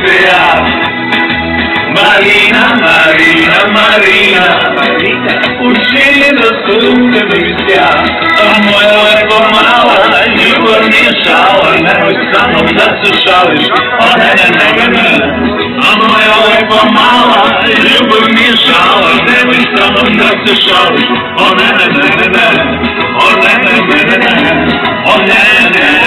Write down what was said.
se ja. Marina, Marina, Marina, Marina, učini da suncem isja. A moja lepo mala, ljubav nije šala, nemoj sa mnom da se šališ, o ne, ne, ne, ne, ne. A moja lepo mala, ljubav nije šala, nemoj sa mnom da se šališ, o ne, ne, ne, ne, ne, o ne, ne, ne, ne, ne, o ne, ne.